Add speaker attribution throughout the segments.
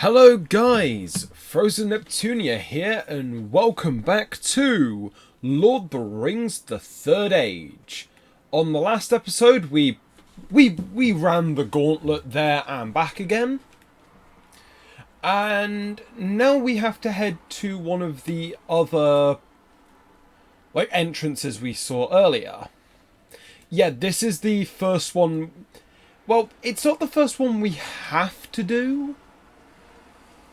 Speaker 1: Hello guys, Frozen Neptunia here and welcome back to Lord of the Rings The Third Age. On the last episode we ran the gauntlet there and back again. And now we have to head to one of the other entrances we saw earlier. Yeah, this is the first one. Well, it's not the first one we have to do,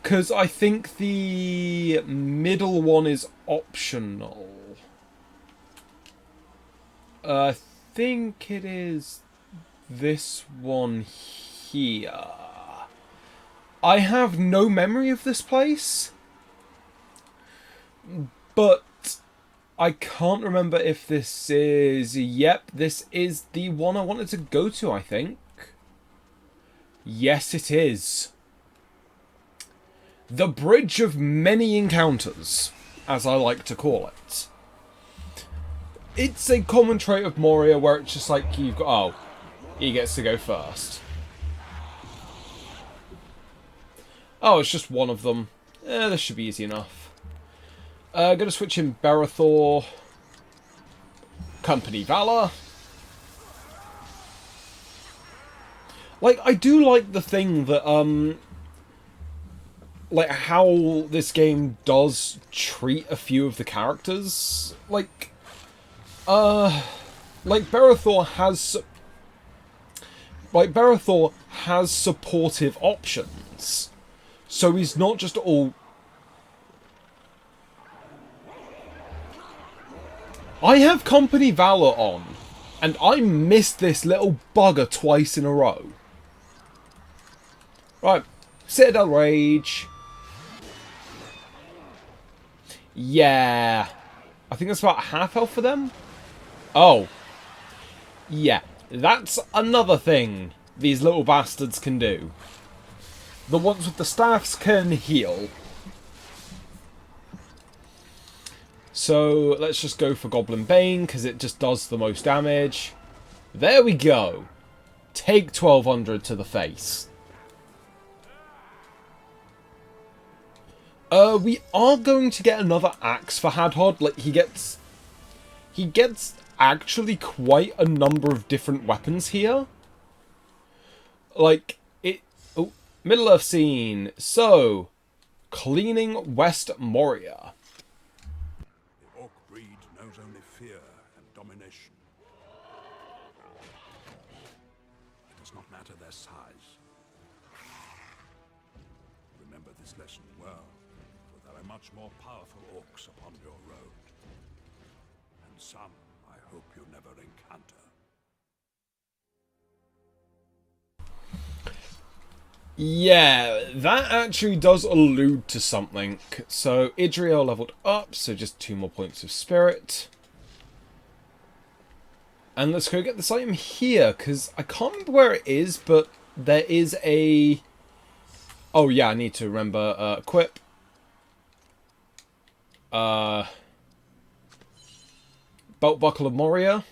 Speaker 1: because I think the middle one is optional. I think it is this one here. I have no memory of this place, but I can't remember if this is... Yep, this is the one I wanted to go to, I think. Yes, it is. The Bridge of Many Encounters, as I like to call it. It's a common trait of Moria where it's just like, you've got... Oh, he gets to go first. Oh, it's just one of them. This should be easy enough. Gonna switch in Berethor. Company Valor. I do like the thing that, how this game does treat a few of the characters. Berethor has... Berethor has supportive options. So he's not just all... I have Company Valor on, and I missed this little bugger twice in a row. Right, Citadel Rage. Yeah. I think that's about half health for them. Oh. Yeah, that's another thing these little bastards can do. The ones with the staffs can heal. So let's just go for Goblin Bane, because it just does the most damage. There we go. Take 1200 to the face. We are going to get another axe for Hadhod. He gets actually quite a number of different weapons here. Oh, Middle-earth scene. So, cleaning West Moria.
Speaker 2: The orc breed knows only fear and domination. It does not matter their size. Remember this lesson well, for there are much more powerful orcs upon your road. And some I hope you never encounter.
Speaker 1: Yeah, that actually does allude to something. So, Idriel leveled up, so just 2 more points of spirit. And let's go get this item here, because I can't remember where it is, but there is a... Oh yeah, I need to remember, equip. Belt Buckle of Moria,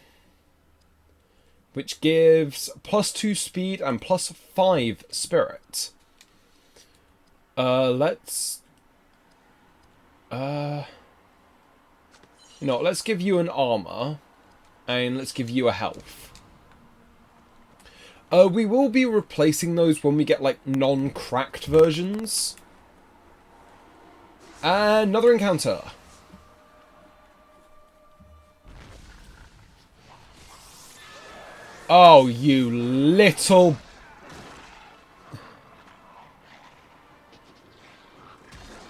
Speaker 1: which gives +2 speed and +5 spirit. Let's give you an armor, and let's give you a health. We will be replacing those when we get, non-cracked versions. Another encounter. Oh, you little...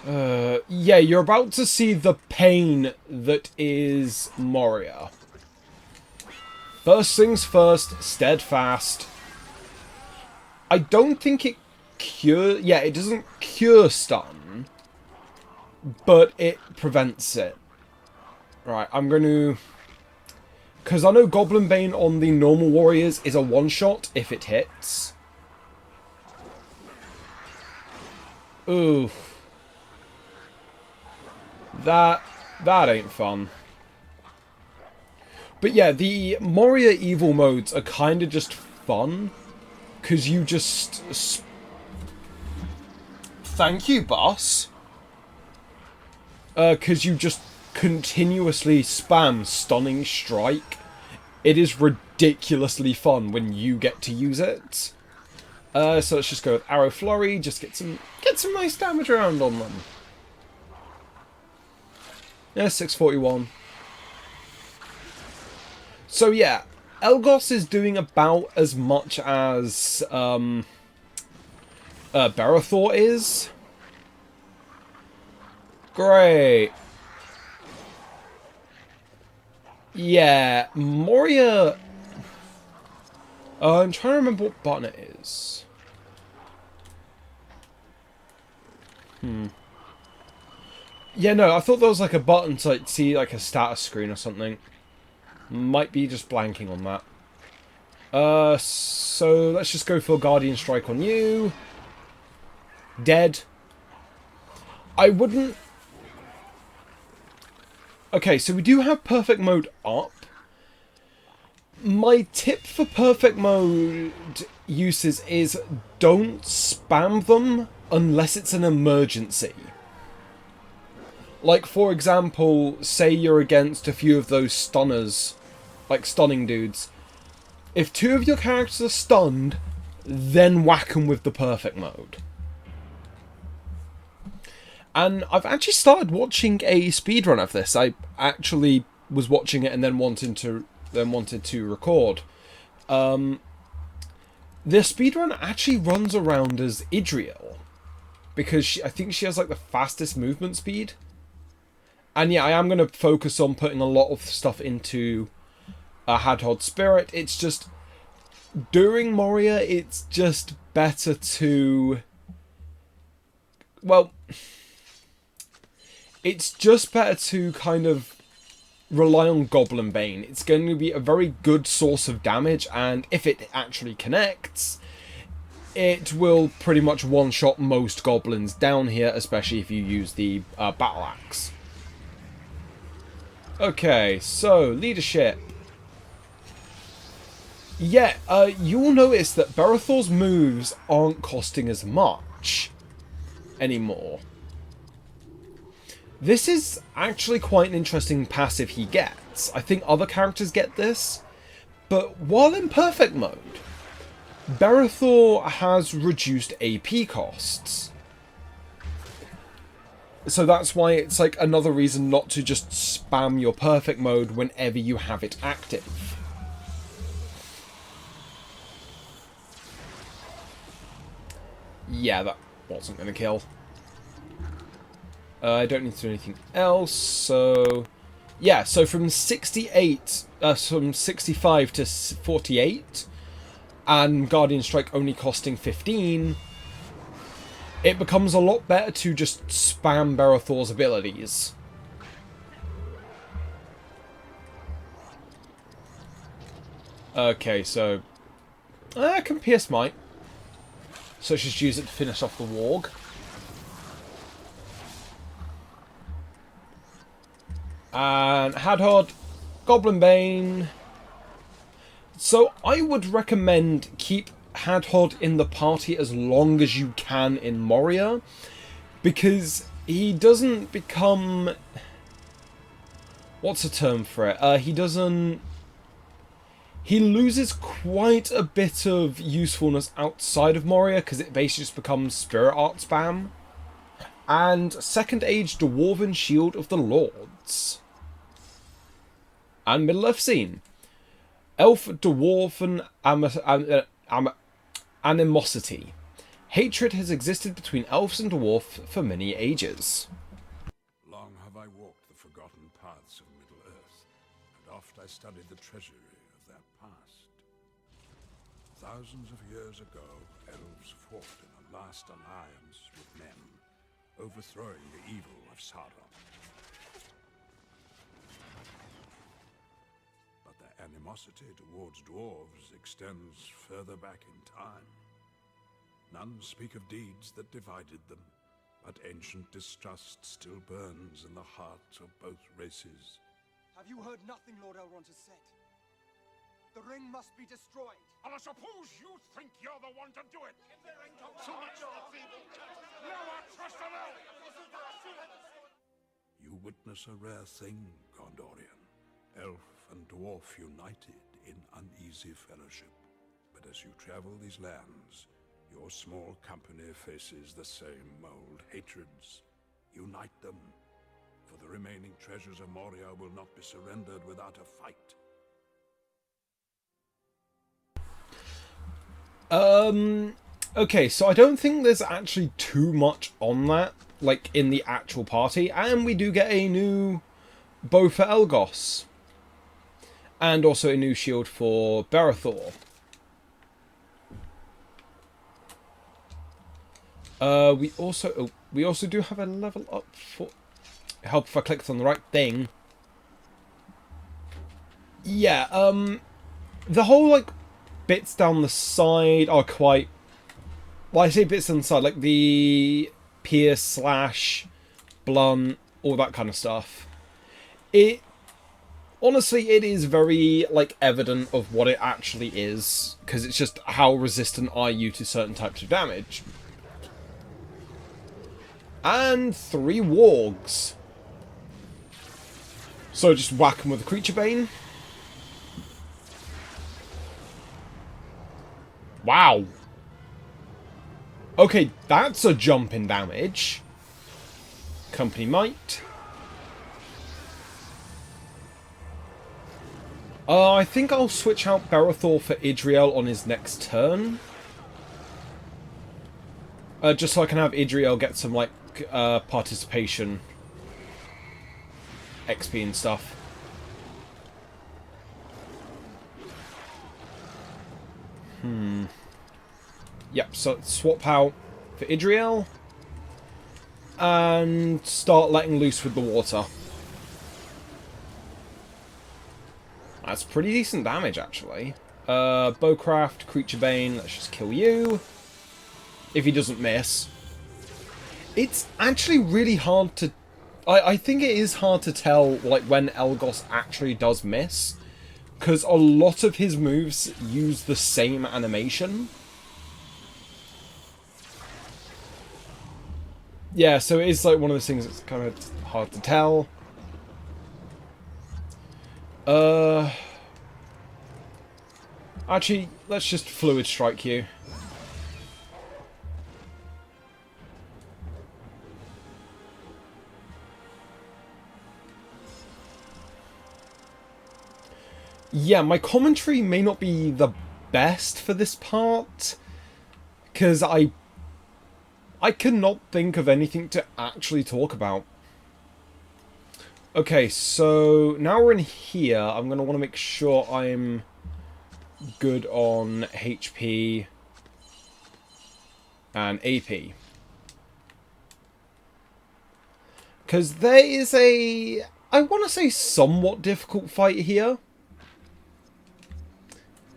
Speaker 1: yeah, you're about to see the pain that is Moria. First things first, steadfast. I don't think it cure... Yeah, it doesn't cure stun, but it prevents it. Right, I'm going to... Because I know Goblin Bane on the normal warriors is a one-shot if it hits. Ooh. That ain't fun. But yeah, the Moria evil modes are kind of just fun. Because you just... Thank you, boss. Because you just continuously spam Stunning Strike. It is ridiculously fun when you get to use it. So let's just go with Arrow Flurry, just get some nice damage around on them. Yeah, 641. So yeah, Elgos is doing about as much as Barathor is. Great. Yeah, Moria... I'm trying to remember what button it is. Yeah, no, I thought there was like a button to like see like a status screen or something. Might be just blanking on that. So let's just go for Guardian Strike on you. Dead. I wouldn't... Okay, so we do have Perfect Mode up. My tip for Perfect Mode uses is don't spam them unless it's an emergency. Like, for example, say you're against a few of those stunners, like stunning dudes. If two of your characters are stunned, then whack them with the Perfect Mode. And I've actually started watching a speedrun of this. I actually was watching it and then wanted to record. The speedrun actually runs around as Idriel, because I think she has like the fastest movement speed. And yeah, I am going to focus on putting a lot of stuff into Hadhod Spirit. It's just, during Moria, it's just better to... Well, it's just better to kind of rely on Goblin Bane. It's going to be a very good source of damage, and if it actually connects, it will pretty much one-shot most goblins down here, especially if you use the Battle Axe. Okay, so, leadership. Yeah, you'll notice that Barathor's moves aren't costing as much anymore. This is actually quite an interesting passive he gets. I think other characters get this, but while in Perfect Mode, Barathor has reduced AP costs. So that's why it's like another reason not to just spam your Perfect Mode whenever you have it active. Yeah, that wasn't going to kill. I don't need to do anything else, so... Yeah, so from 65 to 48, and Guardian Strike only costing 15, it becomes a lot better to just spam Barathor's abilities. Okay, so... I can Pierce Might. So let's just use it to finish off the Warg. And Hadhod, Goblin Bane. So I would recommend keep Hadhod in the party as long as you can in Moria, because he doesn't become... What's the term for it? He loses quite a bit of usefulness outside of Moria, because it basically just becomes Spirit Art spam. And Second Age Dwarven Shield of the Lords. And Middle-earth Scene. Elf Dwarven Animosity. Hatred has existed between elves and dwarf for many ages.
Speaker 2: Long have I walked the forgotten paths of Middle-earth, and oft I studied the treasury of their past. Thousands of years ago, elves fought in a last alliance with men, overthrowing the evil of Sauron. But their animosity towards dwarves extends further back in time. None speak of deeds that divided them, but ancient distrust still burns in the hearts of both races.
Speaker 3: Have you heard nothing Lord Elrond has said? The ring must be destroyed.
Speaker 2: And I suppose you think you're the one to do it! So much for feeble. Now what? witness a rare thing, Gondorian. Elf and dwarf united in uneasy fellowship. But as you travel these lands, your small company faces the same old hatreds. Unite them, for the remaining treasures of Moria will not be surrendered without a fight.
Speaker 1: Okay, so I don't think there's actually too much on that, like, in the actual party, and we do get a new bow for Elgos. And also a new shield for Barathor. We also do have a level up for... Help if I clicked on the right thing. Yeah, the whole, like, bits down the side are quite... Well, I say bits on the side, like the pierce, slash, blunt, all that kind of stuff. Honestly, it is very, like, evident of what it actually is, because it's just how resistant are you to certain types of damage. And 3 wargs. So just whack them with a creature bane. Wow. Okay, that's a jump in damage. Company might. I think I'll switch out Barathor for Idriel on his next turn. Just so I can have Idriel get some, like, participation XP and stuff. Yep, so swap out for Idriel. And start letting loose with the water. That's pretty decent damage, actually. Bowcraft, Creature Bane, let's just kill you. If he doesn't miss. It's actually really hard to... I think it is hard to tell, like, when Elgos actually does miss. Because a lot of his moves use the same animation. Yeah, so it is, like, one of those things that's kind of hard to tell. Actually, let's just Fluid Strike you. Yeah, my commentary may not be the best for this part, because I cannot think of anything to actually talk about. Okay, so now we're in here. I'm going to want to make sure I'm good on HP and AP. Because there is a, I want to say, somewhat difficult fight here.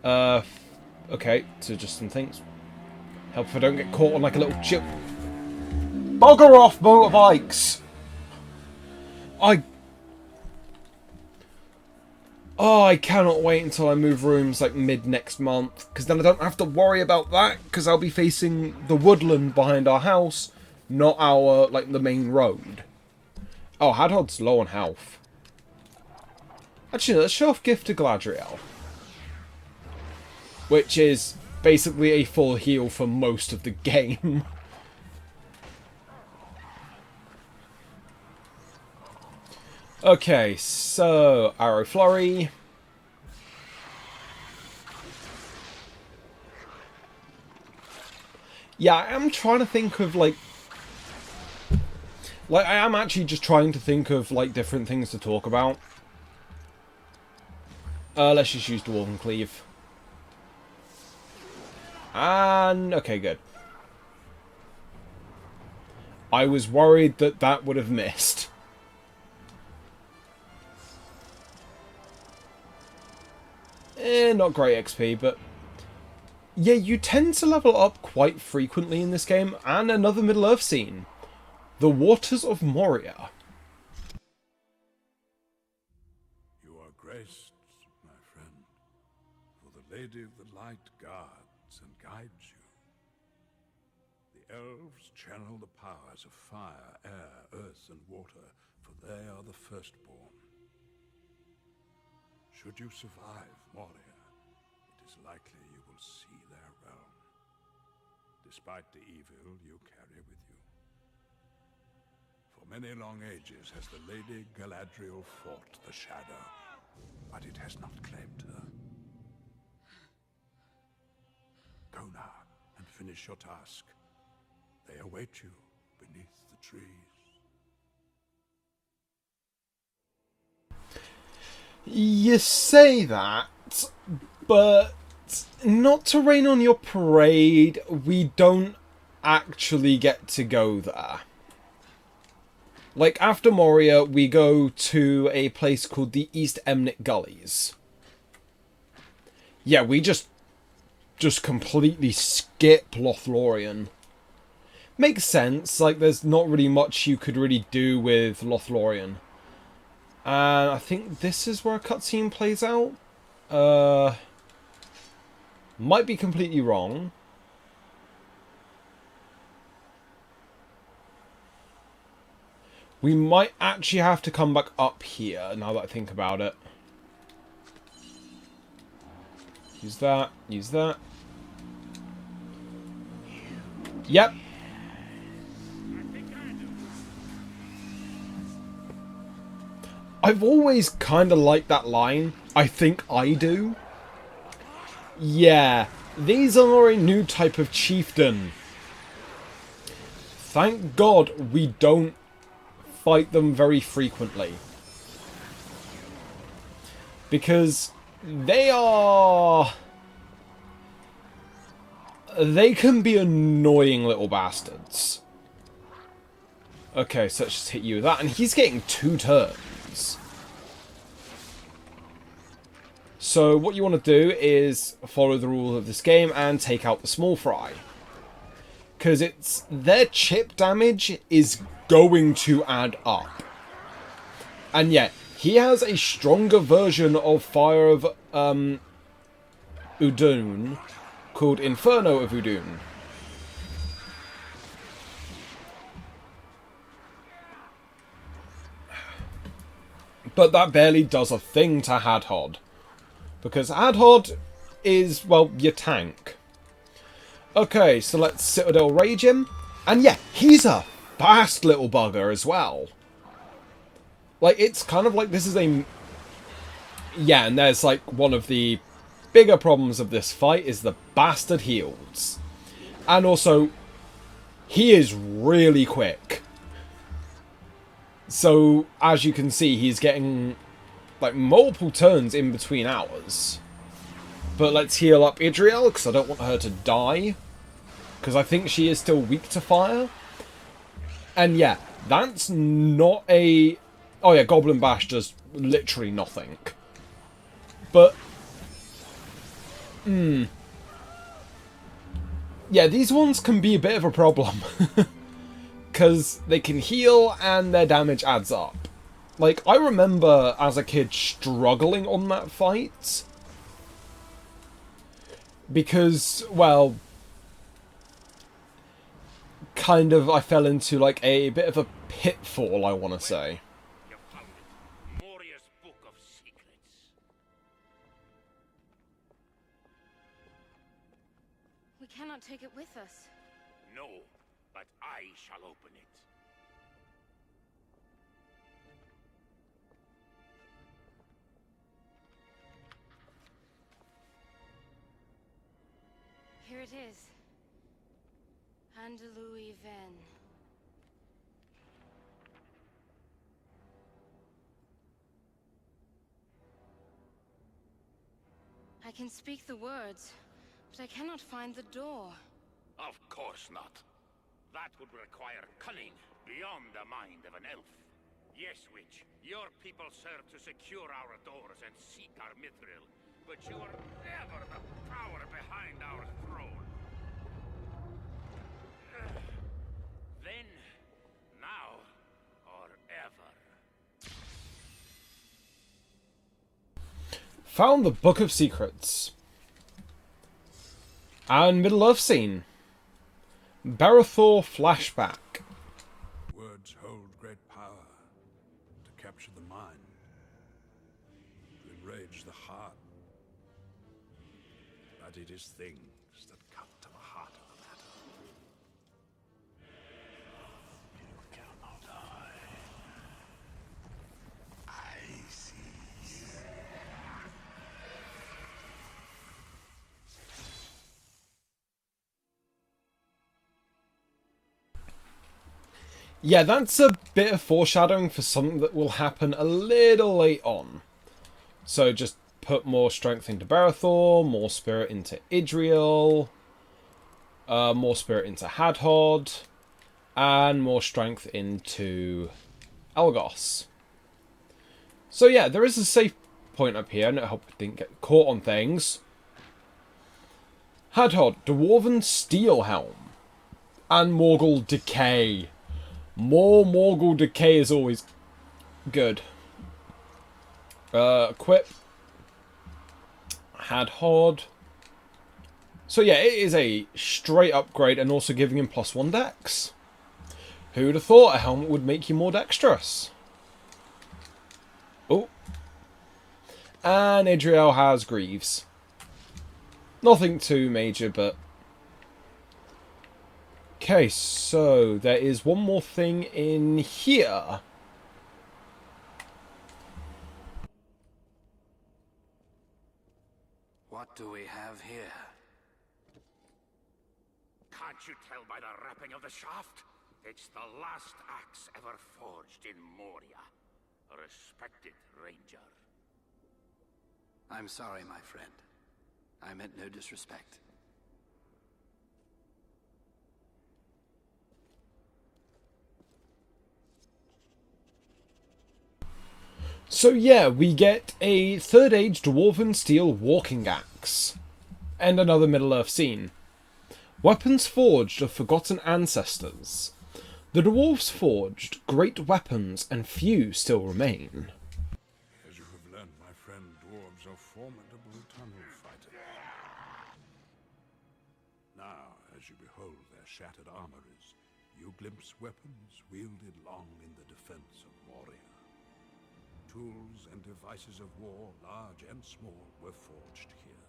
Speaker 1: Okay, so just some things. Help if I don't get caught on like a little chip. Bugger off, motorbikes! I cannot wait until I move rooms like mid next month, because then I don't have to worry about that, because I'll be facing the woodland behind our house, not our, like, the main road. Oh, Hadhod's low on health. Actually, let's show off Gift to Galadriel. Which is basically a full heal for most of the game. Okay, so Arrow Flurry. Yeah, I am trying to think of, like, I am actually just trying to think of, like, different things to talk about. Let's just use Dwarven Cleave. And, okay, good. I was worried that that would have missed. Not great XP, but... yeah, you tend to level up quite frequently in this game, and another Middle-earth scene. The Waters of Moria.
Speaker 2: You are graced, my friend, for the Lady of the Light guards and guides you. The elves channel the powers of fire, air, earth, and water, for they are the firstborn. Should you survive Moria, it is likely you will see their realm, despite the evil you carry with you. For many long ages has the Lady Galadriel fought the Shadow, but it has not claimed her. Go now and finish your task. They await you beneath the trees.
Speaker 1: You say that, but not to rain on your parade, we don't actually get to go there. Like, after Moria, we go to a place called the East Emnet Gullies. Yeah, we just completely skip Lothlorien. Makes sense, like, there's not really much you could really do with Lothlorien. And I think this is where a cutscene plays out. Might be completely wrong. We might actually have to come back up here, now that I think about it. Use that, use that. Yep. I've always kind of liked that line. I think I do. Yeah, these are a new type of chieftain. Thank God we don't fight them very frequently. Because they can be annoying little bastards. Okay, so let's just hit you with that. And he's getting 2 turns. So what you want to do is follow the rules of this game and take out the small fry. Because their chip damage is going to add up. And yet, he has a stronger version of Fire of Udun called Inferno of Udun. But that barely does a thing to Hadhod. Because Hadhod is, well, your tank. Okay, so let's Citadel Rage him. And yeah, he's a fast little bugger as well. Like, it's kind of like this is a... Yeah, and there's like one of the bigger problems of this fight is the bastard heals. And also, he is really quick. So, as you can see, he's getting like multiple turns in between ours. But let's heal up Idriel, because I don't want her to die. Because I think she is still weak to fire. And yeah, that's not a... Oh yeah, Goblin Bash does literally nothing. But... Yeah, these ones can be a bit of a problem. Because they can heal and their damage adds up. Like, I remember as a kid struggling on that fight. Because, well... kind of, I fell into like a bit of a pitfall, I want to say.
Speaker 4: You found it. Moria's Book of Secrets.
Speaker 5: We cannot take it with us.
Speaker 4: No, but I shall open it.
Speaker 5: Here it is. Andalui Ven. I can speak the words, but I cannot find the door.
Speaker 4: Of course not. That would require cunning beyond the mind of an elf. Yes, witch, your people serve to secure our doors and seek our mithril, but you are never the power behind our throne. Then, now, or ever.
Speaker 1: Found the Book of Secrets. And Middle-earth scene. Barathor flashback.
Speaker 2: Words hold great power to capture the mind, to enrage the heart. But it is things that cut to the heart of the matter. You cannot hide. I see you.
Speaker 1: Yeah, that's a bit of foreshadowing for something that will happen a little late on. So just put more strength into Barathor, more spirit into Idriel, more spirit into Hadhod, and more strength into Elgos. So yeah, there is a save point up here, and I hope I didn't get caught on things. Hadhod, Dwarven Steel Helm, and Morgul Decay. More Morgul Decay is always good. Equip. Hadhod. So yeah, it is a straight upgrade and also giving him +1 dex. Who'd have thought a helmet would make you more dexterous? Oh. And Idriel has Greaves. Nothing too major, but... Okay, so there is one more thing in here.
Speaker 6: What do we have here?
Speaker 4: Can't you tell by the wrapping of the shaft? It's the last axe ever forged in Moria. A respected ranger.
Speaker 6: I'm sorry, my friend. I meant no disrespect.
Speaker 1: So yeah, we get a Third Age Dwarven Steel Walking Axe. And another Middle-earth scene. Weapons forged of forgotten ancestors. The dwarves forged great weapons, and few still remain.
Speaker 2: As you have learned, my friend, dwarves are formidable tunnel fighters. Now, as you behold their shattered armories, you glimpse weapons wielded long in the defense of Moria. Tools and devices of war, large and small, were forged here.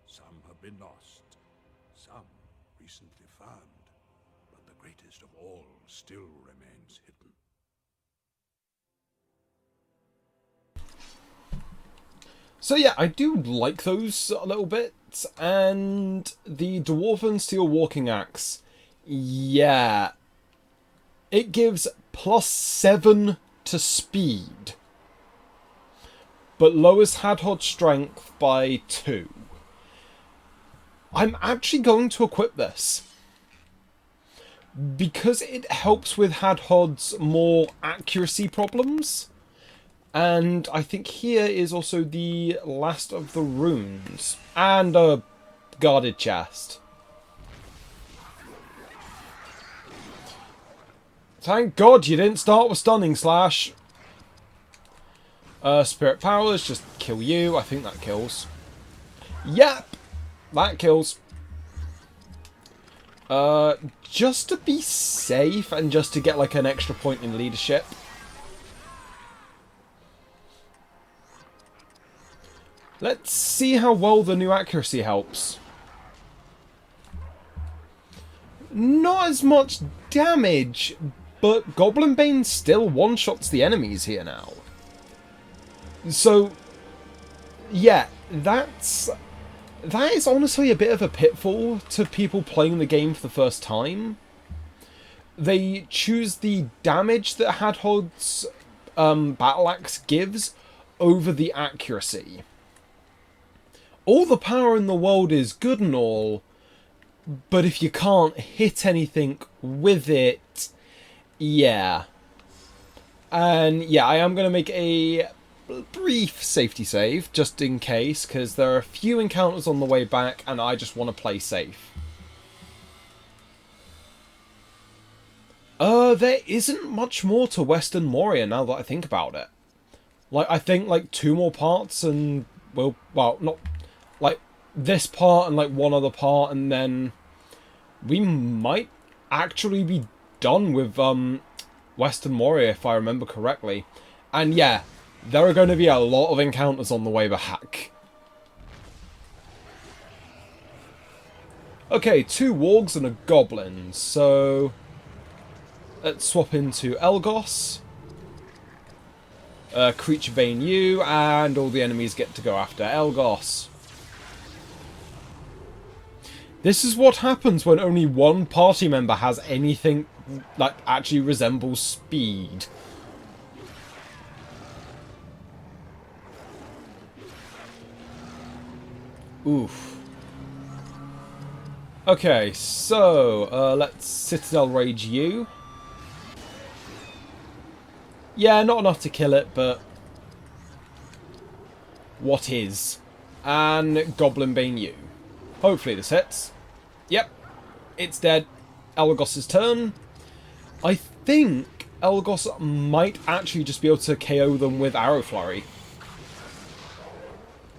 Speaker 2: Some have been lost, some recently found, but the greatest of all still remains hidden.
Speaker 1: So yeah, I do like those a little bit, and the Dwarven Steel Walking Axe, yeah, it gives +7 to speed, but lowers Hadhod's strength by 2. I'm actually going to equip this, because it helps with Hadhod's more accuracy problems. And I think here is also the last of the runes. And a guarded chest. Thank God you didn't start with Stunning Slash. Spirit Powers, just kill you. I think that kills. Yep, that kills. Just to be safe and just to get like an extra point in leadership. Let's see how well the new accuracy helps. Not as much damage, but Goblin Bane still one-shots the enemies here now. So, yeah, that is honestly a bit of a pitfall to people playing the game for the first time. They choose the damage that Hadhod's Battle Axe gives over the accuracy. All the power in the world is good and all, but if you can't hit anything with it, yeah. And yeah, I am going to make a brief safety save, just in case, because there are a few encounters on the way back, and I just want to play safe. There isn't much more to Western Moria now that I think about it. Like, I think, like, 2 more parts and, well, not... like, this part and, like, one other part, and then we might actually be done with Western Moria, if I remember correctly. And yeah, there are going to be a lot of encounters on the way back. Okay, 2 wargs and a goblin, so let's swap into Elgos. Creature Bane you, and all the enemies get to go after Elgos. This is what happens when only one party member has anything that actually resembles speed. Oof. Okay, so let's Citadel Rage you. Yeah, not enough to kill it, but what is? And Goblin Bane you. Hopefully this hits. Yep, it's dead. Elgos' turn. I think Elgos might actually just be able to KO them with Arrow Flurry.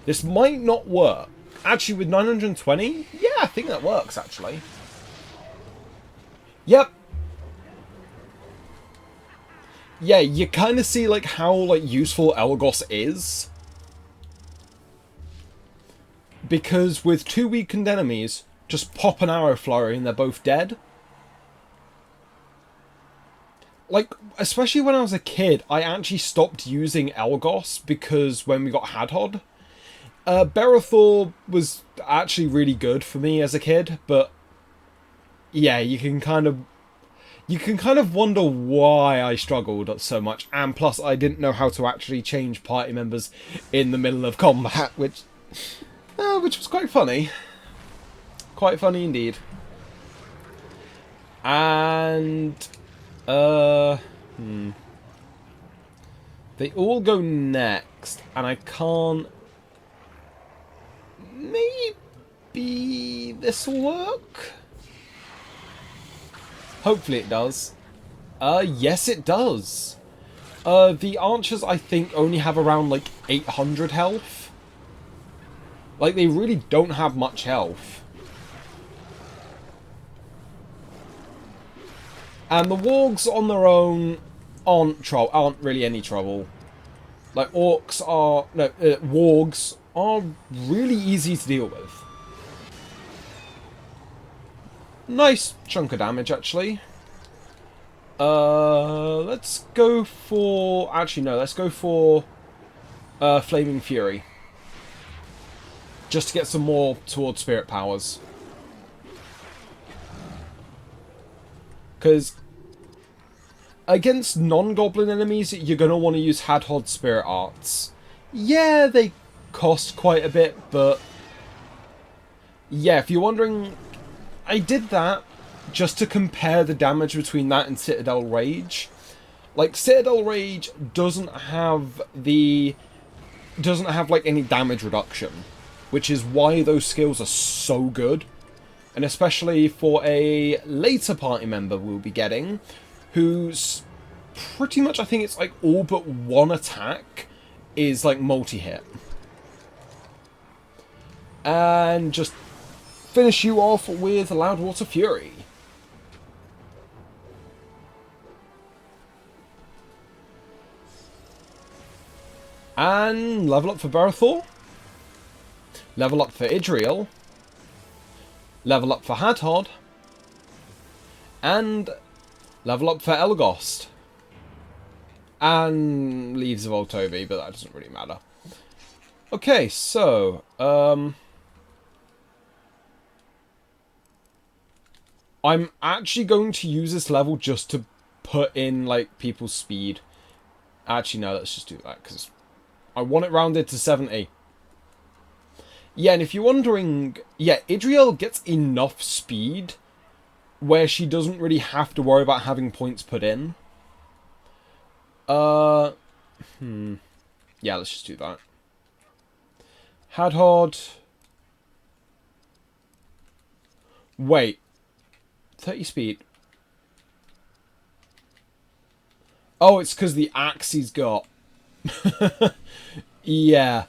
Speaker 1: This might not work. Actually, with 920? Yeah, I think that works, actually. Yep. Yeah, you kind of see like how like useful Elgos is. Because with 2 weakened enemies, just pop an Arrow Flurry and they're both dead. Like, especially when I was a kid, I actually stopped using Elgos because when we got Hadhod. Berothor was actually really good for me as a kid, but yeah, you can kind of wonder why I struggled so much, and plus I didn't know how to actually change party members in the middle of combat, which was quite funny. Quite funny indeed. And they all go next, and I can't. Maybe this will work? Hopefully it does. Yes it does. The archers, I think, only have around, like, 800 health. Like, they really don't have much health. And the wargs on their own aren't really any trouble. Like, wargs are really easy to deal with. Nice chunk of damage, actually. Let's go for... Actually, no, let's go for Flaming Fury. Just to get some more towards Spirit Powers. Because against non-goblin enemies, you're going to want to use Hadhod Spirit Arts. Yeah, they cost quite a bit, but yeah, if you're wondering, I did that just to compare the damage between that and Citadel Rage. Like, Citadel Rage doesn't have like any damage reduction, which is why those skills are so good. And especially for a later party member we'll be getting, who's pretty much, I think it's like all but one attack is like multi-hit. And just finish you off with Loudwater Fury. And level up for Berothor. Level up for Idriel. Level up for Hadhod. And level up for Elgost. And Leaves of Voltovi, but that doesn't really matter. Okay, so, I'm actually going to use this level just to put in, like, people's speed. Actually, no, let's just do that, because I want it rounded to 70. Yeah, and if you're wondering, yeah, Idriel gets enough speed where she doesn't really have to worry about having points put in. Yeah, let's just do that. Hadhod. Wait. 30 speed. Oh, it's because the axe he's got. Yeah.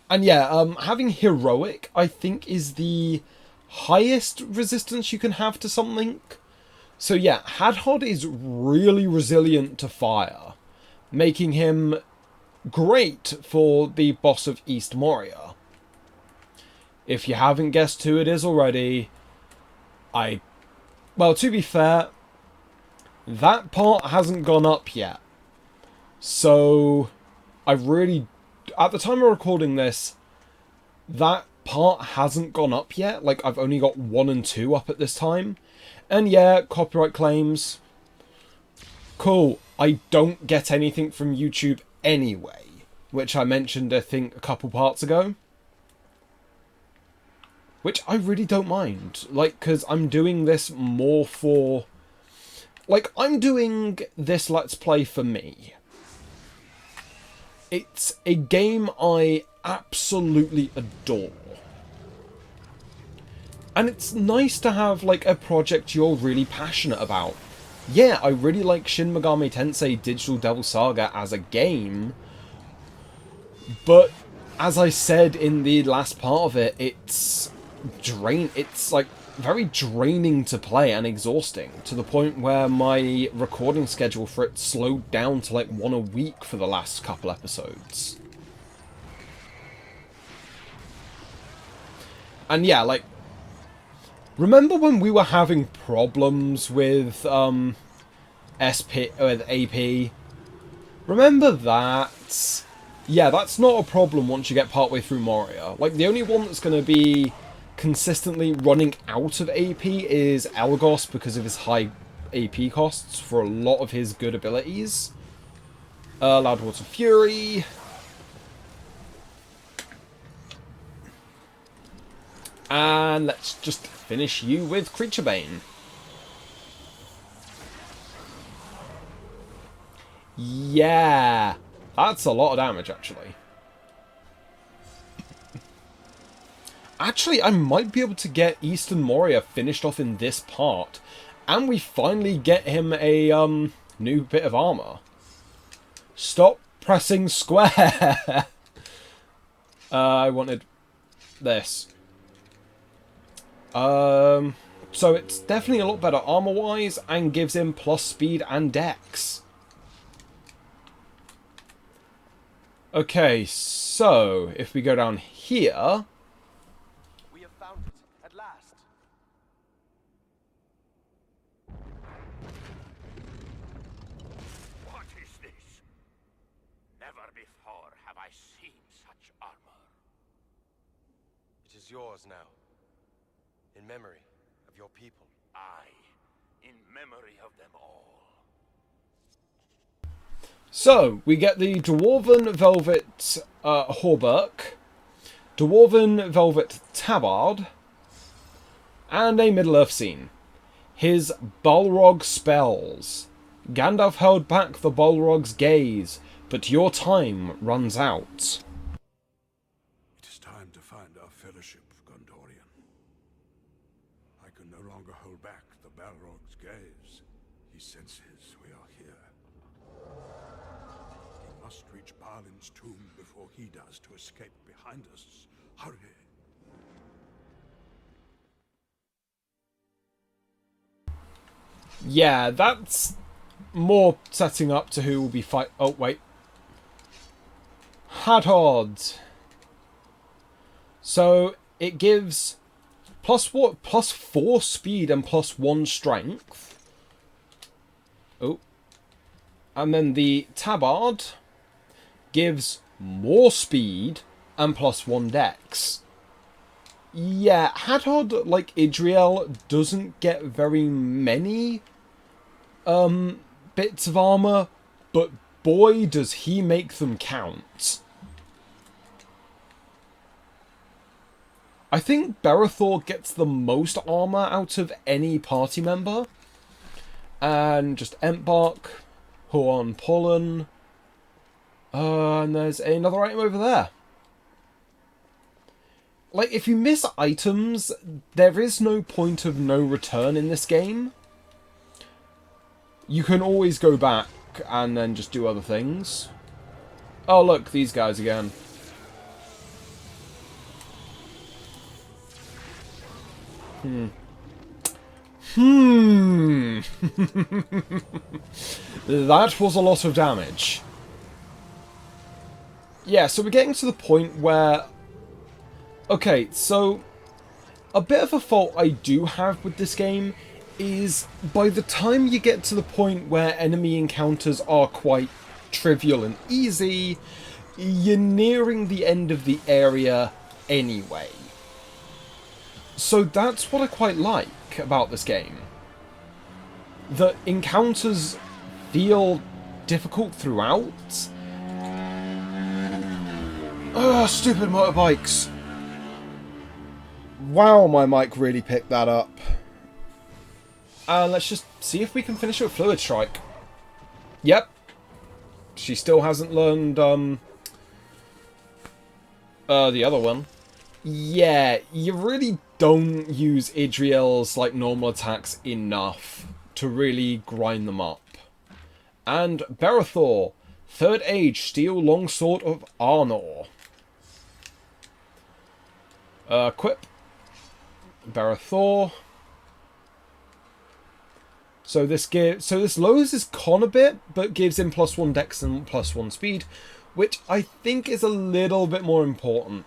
Speaker 1: And yeah, having heroic, I think, is the highest resistance you can have to something. So yeah, Hadhod is really resilient to fire, making him great for the boss of East Moria. If you haven't guessed who it is already, well, to be fair, that part hasn't gone up yet. So, at the time of recording this, that part hasn't gone up yet. Like, I've only got 1 and 2 up at this time. And yeah, copyright claims. Cool. I don't get anything from YouTube anyway, which I mentioned, I think, a couple parts ago. Which I really don't mind. Like, because I'm doing this more for... Like, I'm doing this Let's Play for me. It's a game I absolutely adore. And it's nice to have, like, a project you're really passionate about. Yeah, I really like Shin Megami Tensei Digital Devil Saga as a game. But, as I said in the last part of it, it's like, very draining to play and exhausting, to the point where my recording schedule for it slowed down to, like, 1 a week for the last couple episodes. And yeah, like, remember when we were having problems with, with AP? Remember that? Yeah, that's not a problem once you get partway through Moria. Like, the only one that's going to be consistently running out of AP is Elgos because of his high AP costs for a lot of his good abilities. Loudwater Fury. And let's just finish you with Creature Bane. Yeah, that's a lot of damage, actually. Actually, I might be able to get Eastern Moria finished off in this part. And we finally get him a new bit of armor. Stop pressing square! I wanted this. So it's definitely a lot better armor-wise and gives him plus speed and dex. Okay, so if we go down here...
Speaker 3: We have found it, at last.
Speaker 4: What is this? Never before have I seen such armor.
Speaker 3: It is yours now. In memory of your people.
Speaker 4: Aye, in memory of them all.
Speaker 1: So, we get the Dwarven Velvet Hauberk, Dwarven Velvet Tabard, and a Middle-earth scene. His Balrog spells. Gandalf held back the Balrog's gaze, but your time runs out.
Speaker 2: It is time to find our fellowship, Gondorian. I can no longer hold back the Balrog's gaze. He senses we are here. We must reach Balin's tomb before he does to escape behind us. Hurry!
Speaker 1: Yeah, that's more setting up to who will be fight. Oh, wait. Hadhod. So, it gives plus 4 speed and plus 1 strength. Oh. And then the Tabard gives more speed and plus 1 dex. Yeah, Hadhod, like Idriel, doesn't get very many bits of armor, but boy does he make them count. I think Berethor gets the most armor out of any party member. And just Entbark, Huon Pollen, and there's another item over there. Like, if you miss items, there is no point of no return in this game. You can always go back and then just do other things. Oh, look, these guys again. That was a lot of damage. Yeah, so we're getting to the point where... Okay, so... A bit of a fault I do have with this game is by the time you get to the point where enemy encounters are quite trivial and easy, you're nearing the end of the area anyway. So that's what I quite like about this game. The encounters feel difficult throughout. Ugh, stupid motorbikes. Wow, my mic really picked that up. Let's just see if we can finish it with Fluid Strike. Yep. She still hasn't learned, the other one. Yeah, you really don't use Idriel's, like, normal attacks enough to really grind them up. And Barathor, 3rd Age Steel Longsword of Arnor. Equip. Barathor. So this lowers his con a bit, but gives him +1 dex and +1 speed, which I think is a little bit more important.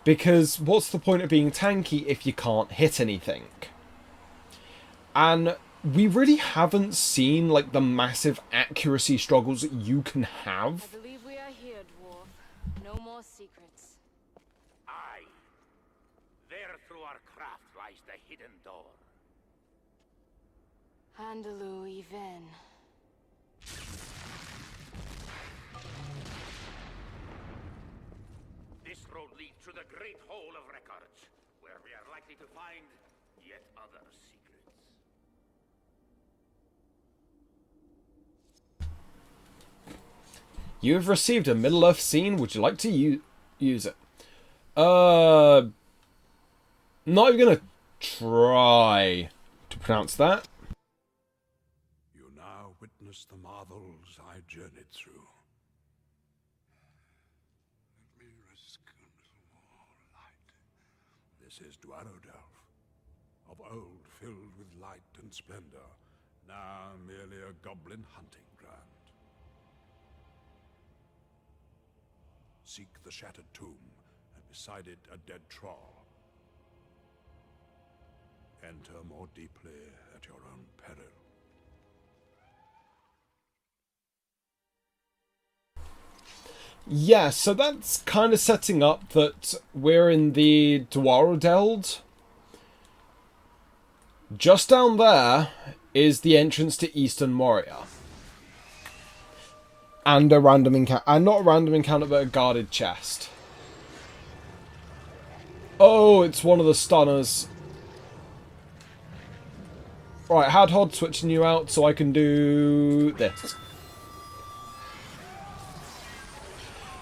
Speaker 1: Because what's the point of being tanky if you can't hit anything? And we really haven't seen, like, the massive accuracy struggles that you can have.
Speaker 5: I believe we are here, dwarf. No more secrets.
Speaker 4: Aye. There through our craft lies the hidden door.
Speaker 5: Andalou Even.
Speaker 4: This road leads to the Great Hall of Records, where we are likely to find yet other secrets.
Speaker 1: You have received a Middle-earth scene. Would you like to use it? Not even gonna try to pronounce that.
Speaker 2: You now witness the marvels I journeyed through. Let me risk a little more light. This is Dwarodelf, of old filled with light and splendor, now merely a goblin hunting ground. Seek the shattered tomb, and beside it a dead troll. Enter more deeply at your own peril.
Speaker 1: Yeah, so that's kind of setting up that we're in the Dwarrodeld. Just down there is the entrance to Eastern Moria. And a random encounter. And not a random encounter, but a guarded chest. Oh, it's one of the stunners. Right, Hadhod switching you out so I can do this.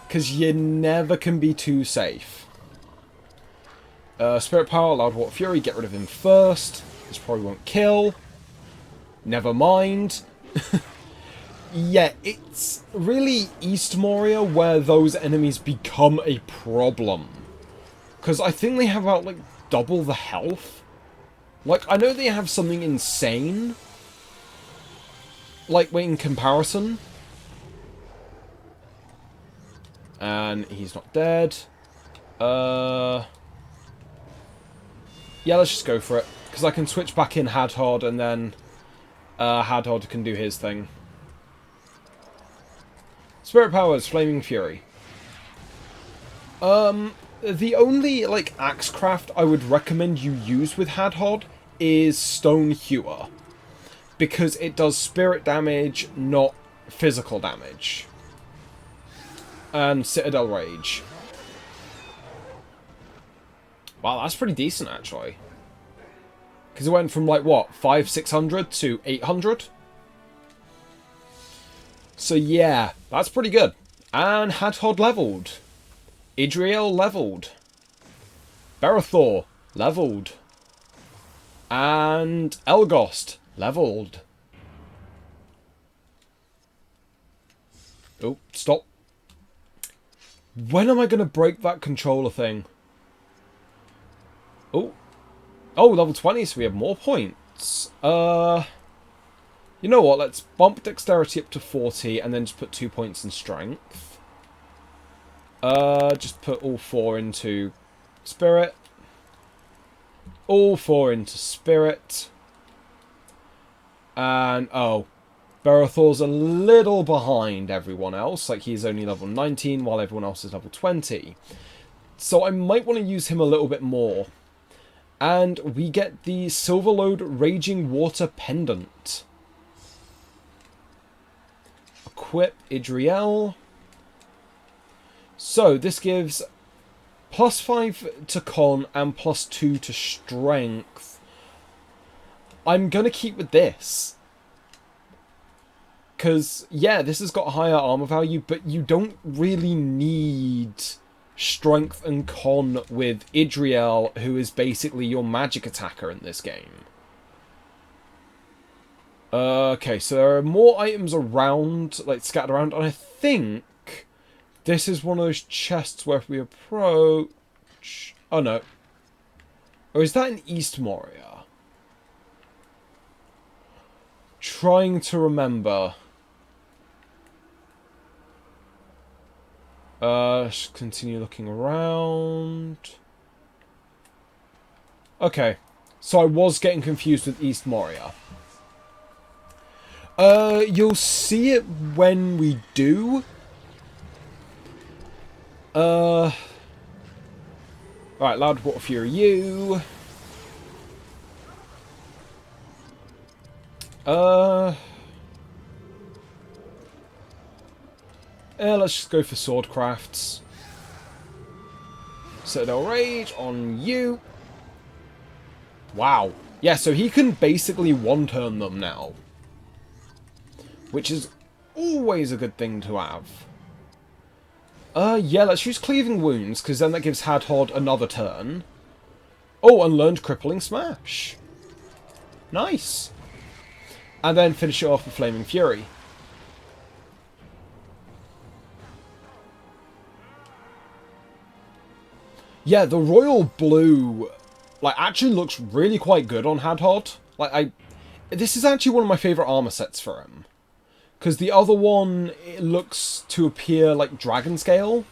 Speaker 1: Because you never can be too safe. Spirit Power, Loudwater Fury, get rid of him first. This probably won't kill. Never mind. Yeah, it's really East Moria where those enemies become a problem. Because I think they have about, like, double the health. Like, I know they have something insane. Like, in comparison. And he's not dead. Yeah, let's just go for it. Because I can switch back in Hadhod and then Hadhod can do his thing. Spirit Powers, Flaming Fury. The only, like, Axecraft I would recommend you use with Hadhod is Stone Hewer. Because it does spirit damage, not physical damage. And Citadel Rage. Wow, that's pretty decent, actually. Because it went from, like, what, 500-600 to 800? So, yeah, that's pretty good. And Hadhod leveled. Idriel leveled. Barathor leveled. And Elgost leveled. Oh, stop. When am I going to break that controller thing? Oh. Oh, level 20, so we have more points. You know what? Let's bump dexterity up to 40 and then just put 2 points in strength. Just put all 4 into spirit. All 4 into spirit. And, oh, Berethor's a little behind everyone else. Like, he's only level 19 while everyone else is level 20. So I might want to use him a little bit more. And we get the Silverlode Raging Water Pendant. Equip Idriel. So this gives +5 to con and +2 to strength. I'm going to keep with this. Because, yeah, this has got higher armor value, but you don't really need strength and con with Idriel, who is basically your magic attacker in this game. Okay, so there are more items around, like scattered around, and I think this is one of those chests where if we approach... Oh no. Or is that in East Moria? Trying to remember. Continue looking around. Okay, so I was getting confused with East Moria. You'll see it when we do. Alright, Loud Water Fury, you. Yeah, let's just go for sword crafts. Citadel Rage on you. Wow. Yeah, so he can basically one-turn them now. Which is always a good thing to have. Yeah, let's use Cleaving Wounds, because then that gives Hadhod another turn. Oh, and learned Crippling Smash. Nice. And then finish it off with Flaming Fury. Yeah, the Royal Blue, like, actually looks really quite good on Hadhod. Like, this is actually one of my favourite armour sets for him. Because the other one, it looks to appear like Dragon Scale.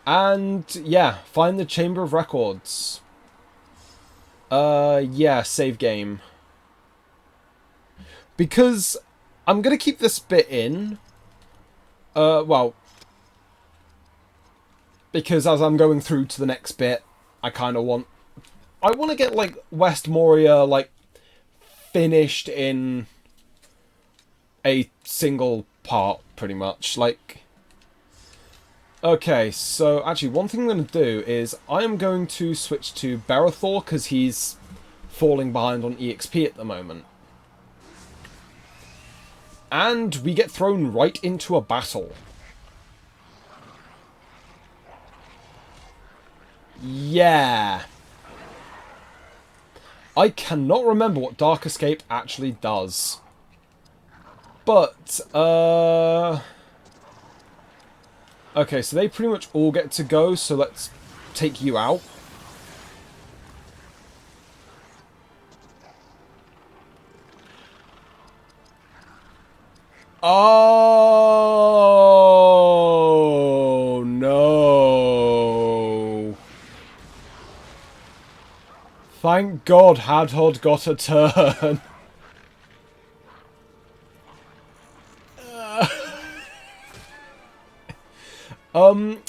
Speaker 1: And, yeah, find the Chamber of Records. Yeah, save game. Because I'm going to keep this bit in. Well, because as I'm going through to the next bit, I kind of want... I want to get, like, West Moria, like, finished in a single part, pretty much. Like, okay, so actually one thing I'm going to do is I am going to switch to Berethor because he's falling behind on EXP at the moment. And we get thrown right into a battle. Yeah. I cannot remember what Dark Escape actually does. But, okay, so they pretty much all get to go, so let's take you out. Oh, no. Thank God Hadhod got a turn.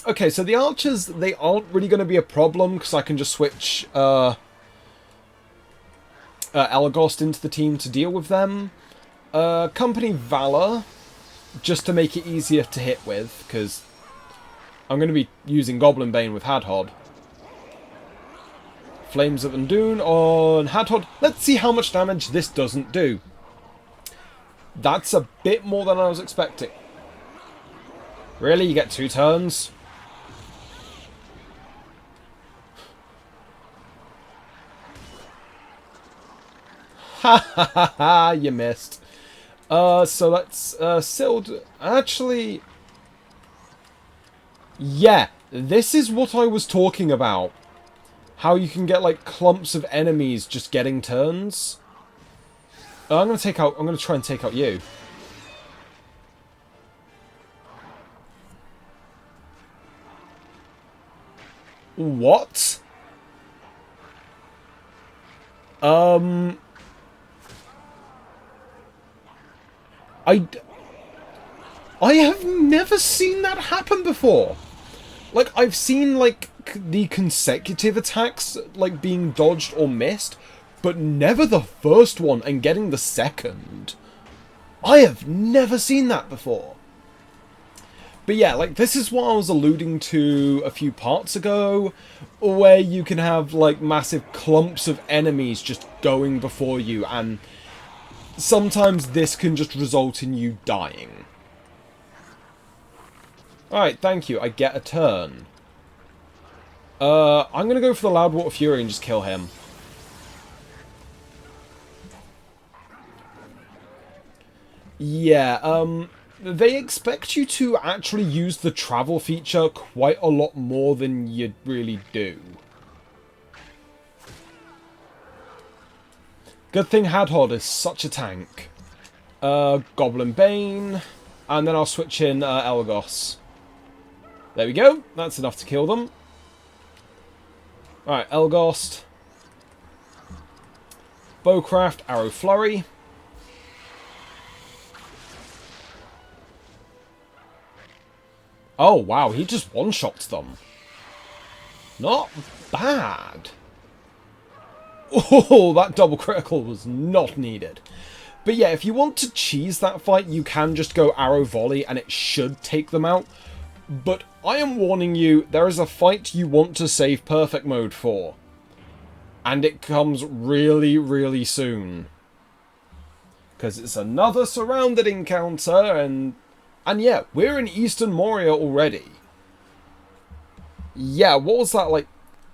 Speaker 1: Okay, so the archers, they aren't really going to be a problem, because I can just switch, Elaghost into the team to deal with them. Company Valor, just to make it easier to hit with, because I'm going to be using Goblin Bane with Hadhod. Flames of Undoon on Hadhod. Let's see how much damage this doesn't do. That's a bit more than I was expecting. Really? You get 2 turns? Ha ha ha ha! You missed. So let's, Sild... Actually... Yeah, this is what I was talking about. how you can get like clumps of enemies just getting turns. I'm gonna try and take out you. What? I have never seen that happen before. Like, I've seen, like, the consecutive attacks, like, being dodged or missed, but never the first one and getting the second. I have never seen that before. But yeah, like, this is what I was alluding to a few parts ago, where you can have, like, massive clumps of enemies just going before you, and sometimes this can just result in you dying. Alright, thank you. I get a turn. I'm gonna go for the Loudwater Fury and just kill him. Yeah, they expect you to actually use the travel feature quite a lot more than you really do. Good thing Hadhod is such a tank. Goblin Bane, and then I'll switch in Elagos. There we go. That's enough to kill them. Alright, Elgost. Bowcraft, Arrow Flurry. Oh, wow, he just one-shots them. Not bad. Oh, that double critical was not needed. But yeah, if you want to cheese that fight, you can just go Arrow Volley and it should take them out. But I am warning you, there is a fight you want to save Perfect Mode for. And it comes really, really soon. Because it's another surrounded encounter, and yeah, we're in Eastern Moria already. Yeah, what was that, like,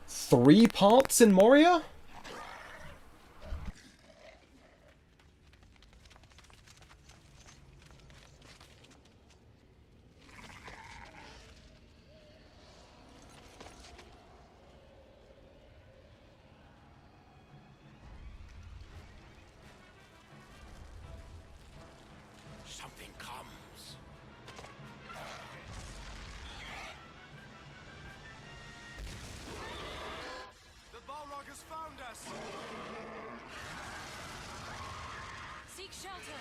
Speaker 1: 3 parts in Moria?
Speaker 4: Something comes.
Speaker 3: The Balrog has found us!
Speaker 5: Seek shelter.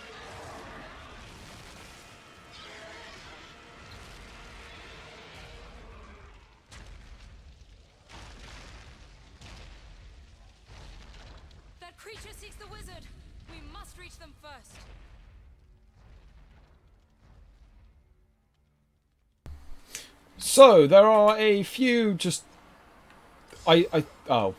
Speaker 5: That creature seeks the wizard. We must reach them first.
Speaker 1: So, there are a few just... Oh,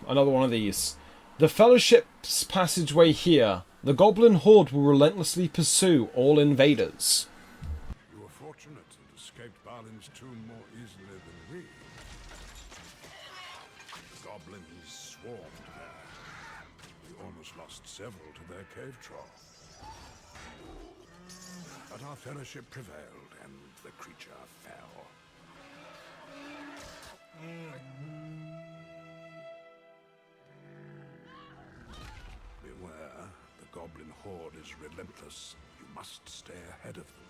Speaker 1: another one of these. The Fellowship's passageway here. The Goblin Horde will relentlessly pursue all invaders.
Speaker 2: You were fortunate and escaped Balin's tomb more easily than we. The goblins swarmed there. We almost lost several to their cave trough. But our fellowship prevailed, and the creature fell. Beware, the Goblin Horde is relentless. You must stay ahead of them.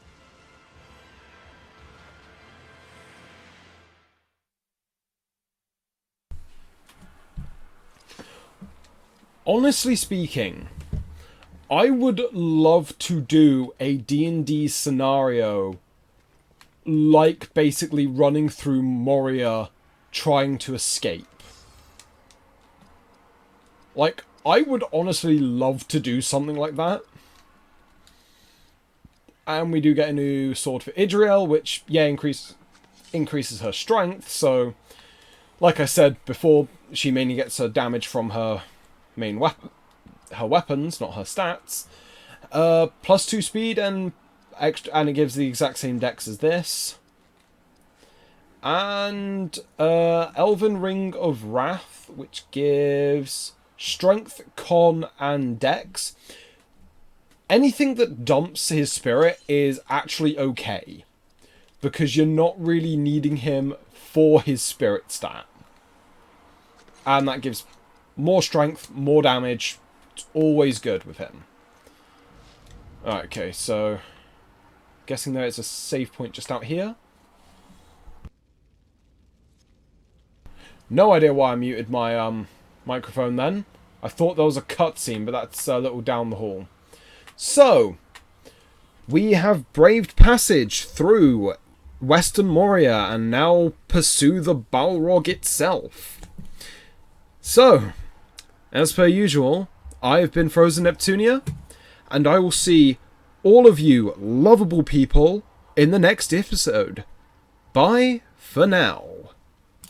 Speaker 1: Honestly speaking, I would love to do a D&D scenario like basically running through Moria trying to escape. Like, I would honestly love to do something like that. And we do get a new sword for Idriel, which, yeah, increases her strength, so... Like I said before, she mainly gets her damage from her main weapon, her weapons, not her stats. +2 speed and it gives the exact same dex as this. And Elven Ring of Wrath, which gives strength, con, and dex. Anything that dumps his spirit is actually okay, because you're not really needing him for his spirit stat. and that gives more strength, more damage. It's always good with him. Okay, so guessing there is a save point just out here. No idea why I muted my microphone then. I thought there was a cutscene, but that's a little down the hall. So, we have braved passage through Western Moria and now pursue the Balrog itself. So, as per usual, I have been Frozen Neptunia, and I will see all of you lovable people in the next episode. Bye for now.